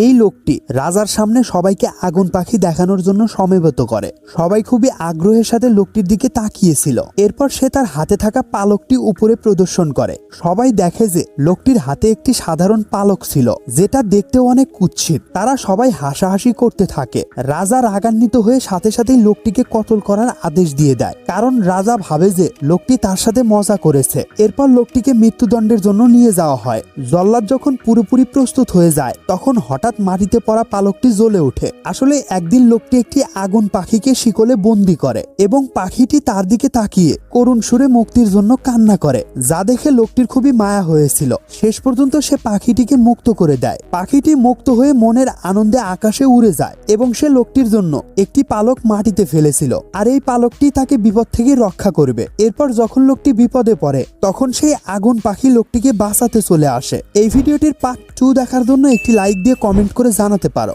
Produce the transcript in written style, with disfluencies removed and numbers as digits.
এই লোকটি রাজার সামনে সবাইকে আগুন পাখি দেখানোর জন্য সমবেত করে। সবাই খুবই আগ্রহের সাথে লোকটির দিকে তাকিয়েছিল। এরপর সে তার হাতে থাকা পালকটি উপরে প্রদর্শন করে। সবাই দেখে যে লোকটির হাতে একটি সাধারণ পালক ছিল, যেটা দেখতেও অনেক কুৎসিত। তারা সবাই হাসাহাসি করতে থাকে। রাজা রাগান্বিত হয়ে সাথে সাথেই লোকটিকে কতল করার আদেশ দিয়ে দেয়, কারণ রাজা ভাবে যে লোকটি তার সাথে মজা করেছে। এরপর লোকটিকে মৃত্যুদণ্ডের জন্য নিয়ে যাওয়া হয়। জল্লাদ যখন পুরোপুরি প্রস্তুত হয়ে যায়, তখন হঠাৎ মাটিতে পড়া পালকটি জ্বলে ওঠে। আসলে একদিন লোকটি একটি আগুন পাখিকে শিকলে বন্দি করে এবং পাখিটি তার দিকে তাকিয়ে করুণ সুরে মুক্তির জন্য কান্না করে, যা দেখে লোকটির খুবই মায়া হয়েছিল। শেষ পর্যন্ত সে পাখিটিকে মুক্ত করে দেয়। পাখিটি মুক্ত হয়ে মনের আনন্দে আকাশে উড়ে যায় এবং সে লোকটির জন্য একটি পালক মাটিতে ফেলেছিল, আর এই পালকটি তাকে বিপদ থেকে রক্ষা করবে। এরপর যখন লোকটি বিপদে পড়ে, তখন সেই আগুন পাখি লোকটিকে বাঁচাতে চলে আসে। এই ভিডিওটির পার্ট 2 দেখার জন্য একটি লাইক দিয়ে কমেন্ট করে জানাতে পারো।